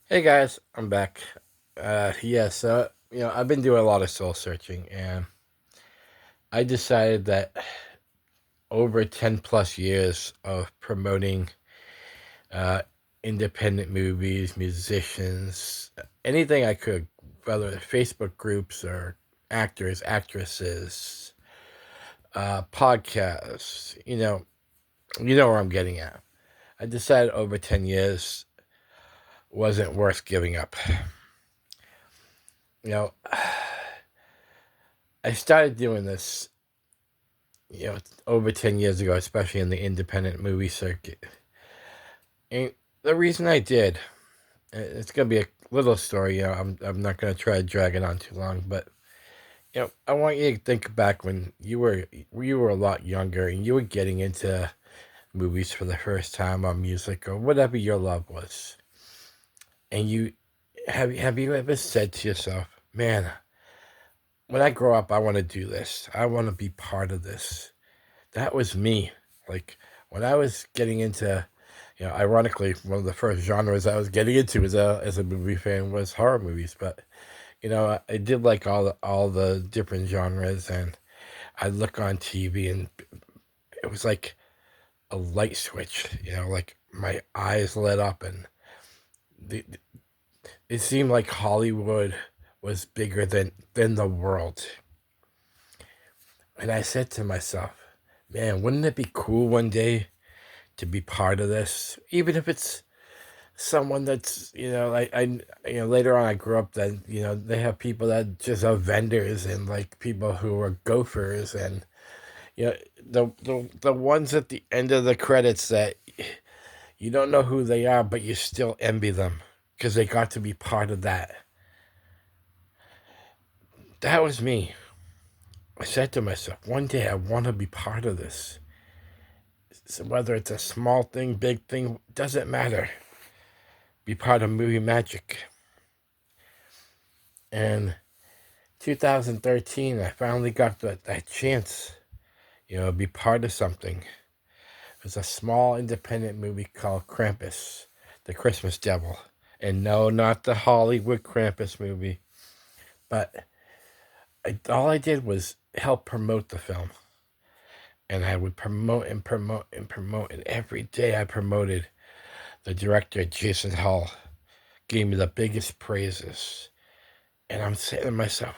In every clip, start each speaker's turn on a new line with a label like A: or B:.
A: Hey guys, I'm back. I've been doing a lot of soul searching, and I decided that over 10 plus years of promoting uh, independent movies, musicians, anything I could, whether Facebook groups or actors, actresses, podcasts, you know where I'm getting at. I decided over 10 years wasn't worth giving up. You know, I started doing this you know, over 10 years ago, especially in the independent movie circuit. And the reason I did, it's going to be a little story, I'm not going to try to drag it on too long, but, I want you to think back when you were a lot younger and you were getting into movies for the first time or music or whatever your love was. And have you ever said to yourself, man, when I grow up, I want to do this. I want to be part of this. That was me. Like when I was getting into, ironically, one of the first genres I was getting into as a movie fan was horror movies. But I did like all the different genres, and I'd look on TV, and it was like a light switch. Like my eyes lit up, and the, it seemed like Hollywood was bigger than the world. And I said to myself, man, wouldn't it be cool one day to be part of this, even if it's someone that's later on I grew up that they have people that just are vendors and like people who are gophers and the ones at the end of the credits that you don't know who they are but you still envy them because they got to be part of that. That was me. I said to myself, one day I want to be part of this. So whether it's a small thing, big thing, doesn't matter. Be part of movie magic. And 2013, I finally got that chance, be part of something. It was a small independent movie called Krampus, the Christmas Devil. And no, not the Hollywood Krampus movie, but all I did was help promote the film. And I would promote and promote and promote. And every day I promoted. The director, Jason Hall, gave me the biggest praises. And I'm saying to myself,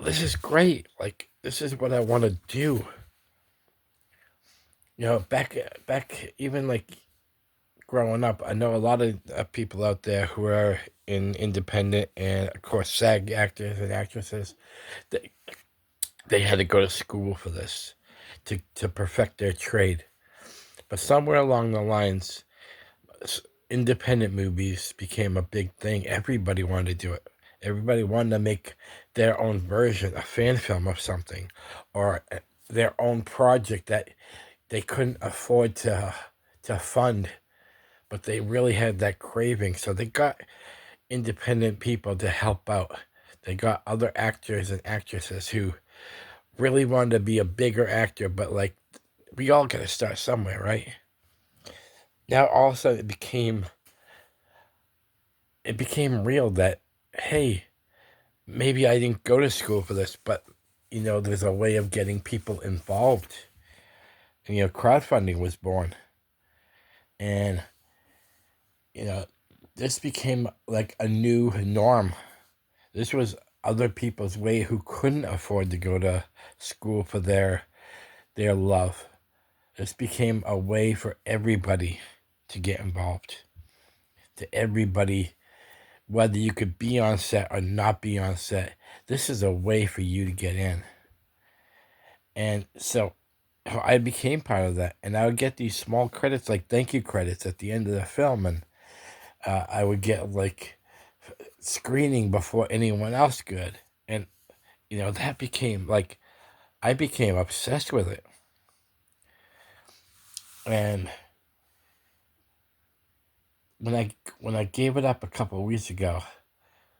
A: this is great. Like, this is what I want to do. Back even like growing up, I know a lot of people out there who are in independent and of course SAG actors and actresses. They they had to go to school for this to perfect their trade. But somewhere along the lines, independent movies became a big thing. Everybody wanted to do it. Everybody wanted to make their own version, a fan film of something, or their own project that they couldn't afford to fund, but they really had that craving. So they got independent people to help out. They got other actors and actresses who really wanted to be a bigger actor, but like we all got to start somewhere, right? Now all of a sudden it became real that hey, maybe I didn't go to school for this, but there's a way of getting people involved. And crowdfunding was born, and you know this became like a new norm. This was other people's way who couldn't afford to go to school for their love. This became a way for everybody to get involved. To everybody, whether you could be on set or not be on set, this is a way for you to get in. And so I became part of that, and I would get these small credits, like thank you credits at the end of the film, and I would get like screening before anyone else could, and that became like I became obsessed with it, and when I gave it up a couple of weeks ago,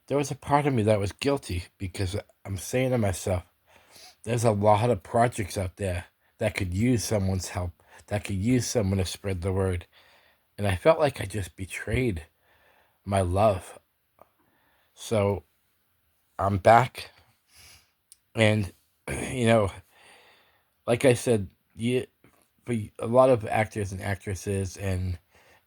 A: there was a part of me that was guilty because I'm saying to myself, there's a lot of projects out there that could use someone's help, that could use someone to spread the word, and I felt like I just betrayed my love. So I'm back, and like I said, for a lot of actors and actresses, and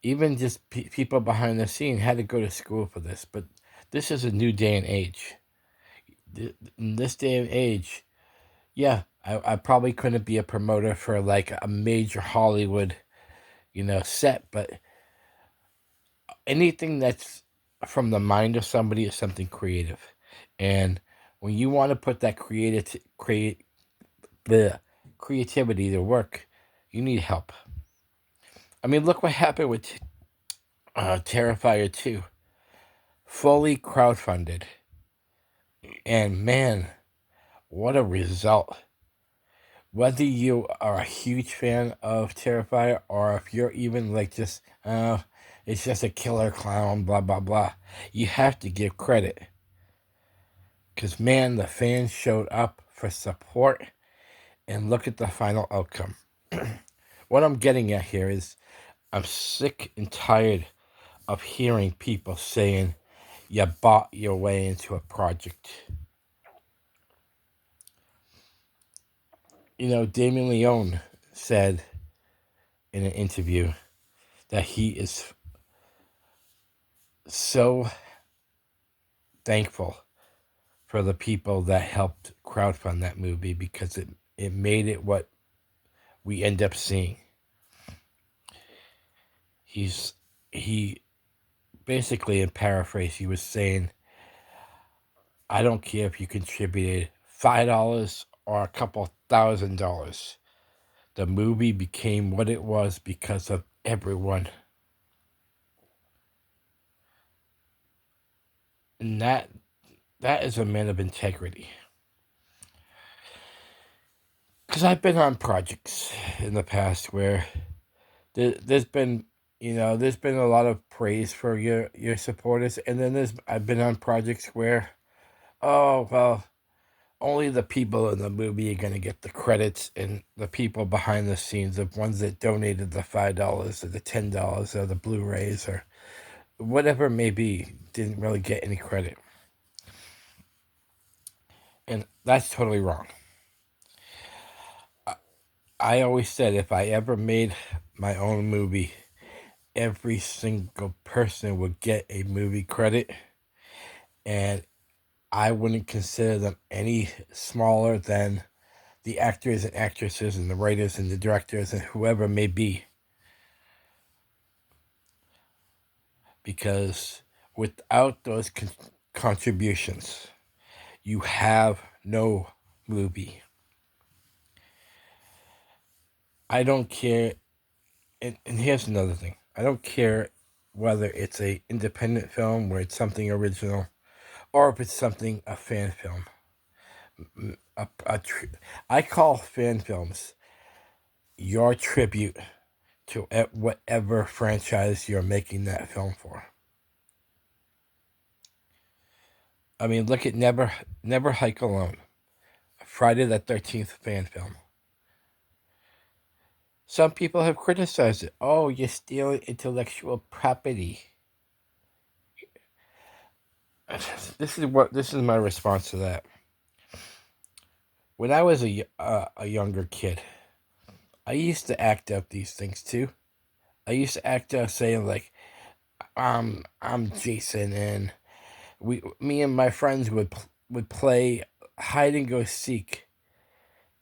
A: even just people behind the scene had to go to school for this. But this is a new day and age. In this day and age, yeah, I probably couldn't be a promoter for like a major Hollywood, set, but anything that's from the mind of somebody is something creative. And when you want to put that the creativity to work, you need help. I mean, look what happened with Terrifier 2. Fully crowdfunded. And man, what a result. Whether you are a huge fan of Terrifier or if you're even like just, it's just a killer clown, blah, blah, blah, you have to give credit. Because, man, the fans showed up for support, and look at the final outcome. What I'm getting at here is I'm sick and tired of hearing people saying you bought your way into a project. Damien Leone said in an interview that he is so thankful for the people that helped crowdfund that movie because it made it what we end up seeing. He basically, in paraphrase, he was saying, I don't care if you contributed $5 or a couple $1,000. The movie became what it was because of everyone. And that is a man of integrity. Because I've been on projects in the past where there's been a lot of praise for your supporters, and then I've been on projects where, oh well, only the people in the movie are going to get the credits, and the people behind the scenes, the ones that donated the $5 or the $10 or the Blu-rays or whatever it may be, didn't really get any credit. And that's totally wrong. I always said if I ever made my own movie, every single person would get a movie credit, and I wouldn't consider them any smaller than the actors and actresses and the writers and the directors and whoever may be. Because without those contributions, you have no movie. I don't care, and here's another thing. I don't care whether it's a independent film where it's something original or if it's something, a fan film. I call fan films your tribute to whatever franchise you're making that film for. I mean, look at Never Hike Alone, a Friday the 13th fan film. Some people have criticized it. Oh, you're stealing intellectual property. This is my response to that. When I was a younger kid, I used to act out these things too. I used to act out saying like, I'm Jason, and me and my friends would play hide and go seek,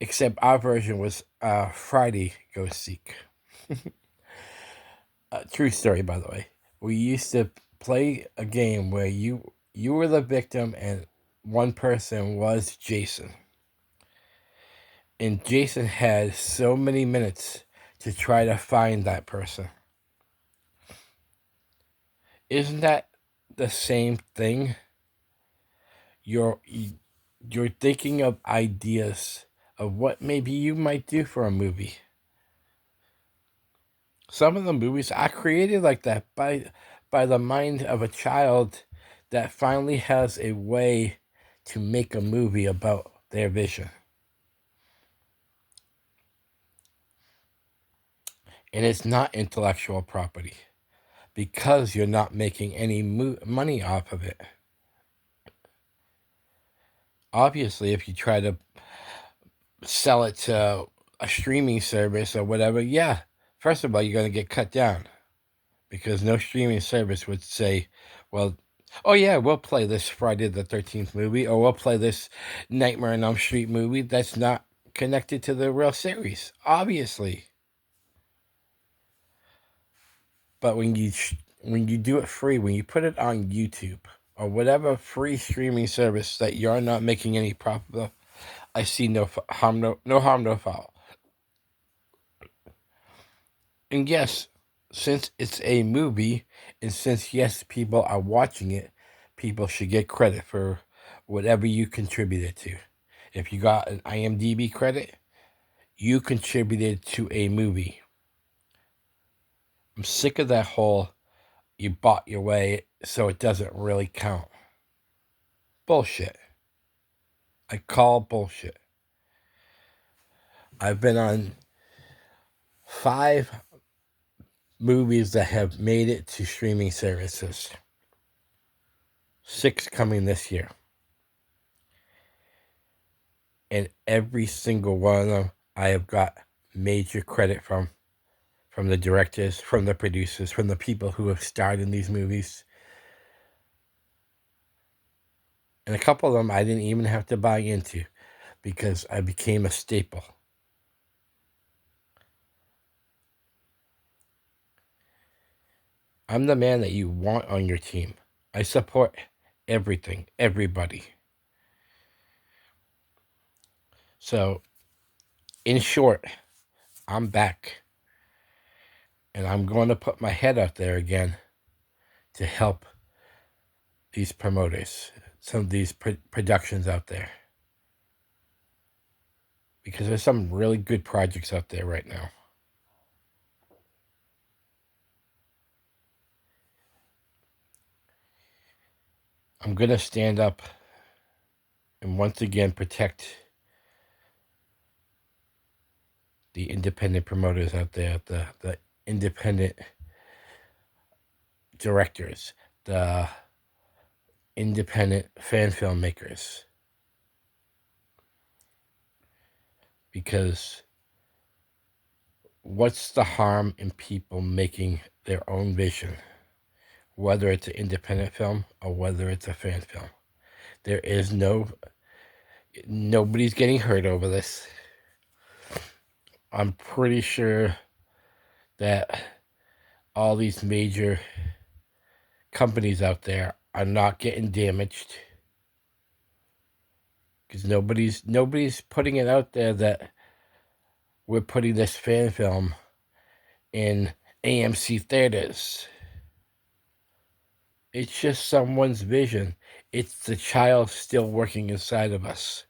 A: except our version was Friday go seek. True story, by the way. We used to play a game where you were the victim and one person was Jason. And Jason had so many minutes to try to find that person. Isn't that the same thing? You're thinking of ideas of what maybe you might do for a movie. Some of the movies are created like that by the mind of a child that finally has a way to make a movie about their vision. And it's not intellectual property. because you're not making any money off of it. Obviously, if you try to sell it to a streaming service or whatever, yeah, first of all, you're going to get cut down, because no streaming service would say, well, oh yeah, we'll play this Friday the 13th movie, or we'll play this Nightmare on Elm Street movie that's not connected to the real series, obviously. But when you do it free, when you put it on YouTube or whatever free streaming service that you're not making any profit of, I see no harm, no foul. And yes, since it's a movie, and since yes, people are watching it, people should get credit for whatever you contributed to. If you got an IMDb credit, you contributed to a movie. I'm sick of that whole you bought your way so it doesn't really count. Bullshit. I call bullshit. I've been on 5 movies that have made it to streaming services. 6 coming this year. And every single one of them, I have got major credit from the directors, from the producers, from the people who have starred in these movies. And a couple of them I didn't even have to buy into, because I became a staple. I'm the man that you want on your team. I support everything, everybody. So, in short, I'm back. And I'm going to put my head out there again to help these promoters, some of these productions out there. Because there's some really good projects out there right now. I'm going to stand up and once again protect the independent promoters out there, the independent directors, the independent fan filmmakers. Because what's the harm in people making their own vision? Whether it's an independent film or whether it's a fan film. There is nobody's getting hurt over this. I'm pretty sure that all these major companies out there are not getting damaged, because nobody's putting it out there that we're putting this fan film in AMC theaters. It's just someone's vision. It's the child still working inside of us.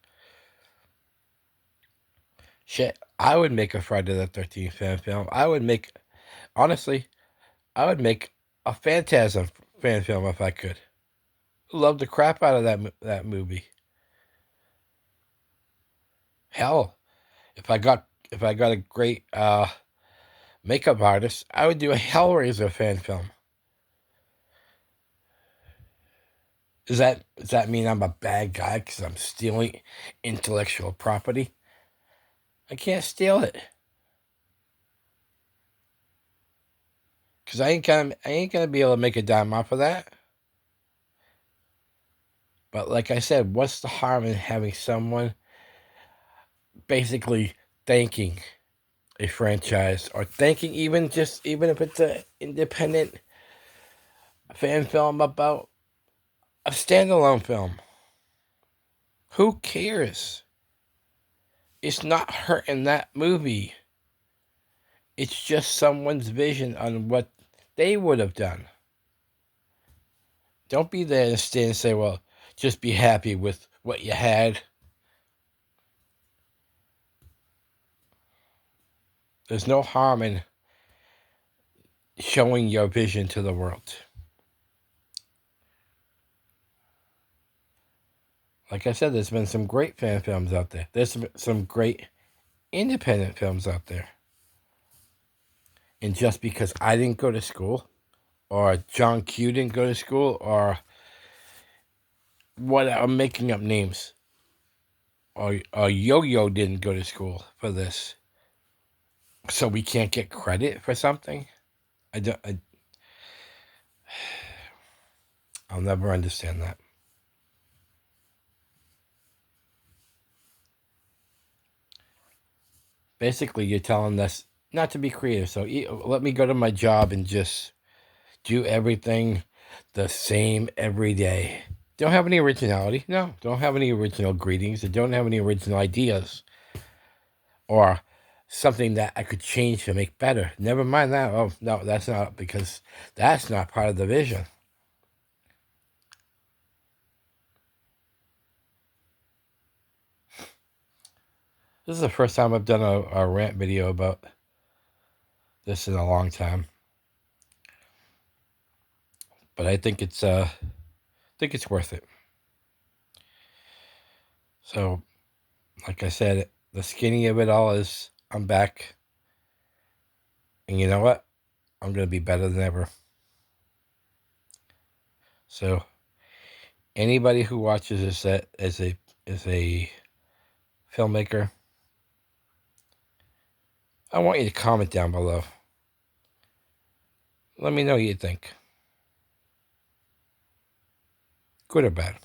A: Shit, I would make a Friday the 13th fan film. Honestly, I would make a Phantasm fan film if I could. Love the crap out of that movie. Hell, if I got a great makeup artist, I would do a Hellraiser fan film. Does that mean I'm a bad guy because I'm stealing intellectual property? I can't steal it, because I ain't gonna be able to make a dime off of that. But like I said, what's the harm in having someone basically thanking a franchise, or thanking even if it's an independent fan film about a standalone film? Who cares? It's not hurting that movie. It's just someone's vision on what they would have done. Don't be there and stand and say, well, just be happy with what you had. There's no harm in showing your vision to the world. Like I said, there's been some great fan films out there. There's some great independent films out there. And just because I didn't go to school, or John Q didn't go to school, or what? I'm making up names. Or Yo-Yo didn't go to school for this, so we can't get credit for something. I'll never understand that. Basically, you're telling us not to be creative. So let me go to my job and just do everything the same every day. Don't have any originality. No, don't have any original greetings. I don't have any original ideas or something that I could change to make better. Never mind that. Oh, no, that's not, because that's not part of the vision. This is the first time I've done a rant video about this in a long time. But I think it's worth it. So, like I said, the skinny of it all is I'm back. And you know what? I'm going to be better than ever. So, anybody who watches this as a filmmaker, I want you to comment down below. Let me know what you think. Good or bad.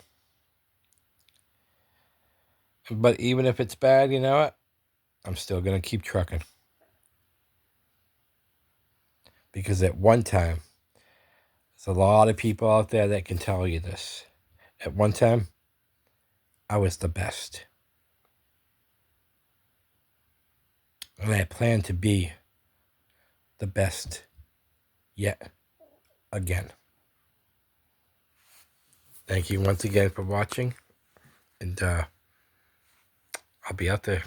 A: But even if it's bad, you know what? I'm still going to keep trucking. Because at one time, there's a lot of people out there that can tell you this. At one time, I was the best. And I plan to be the best yet again. Thank you once again for watching. And I'll be out there.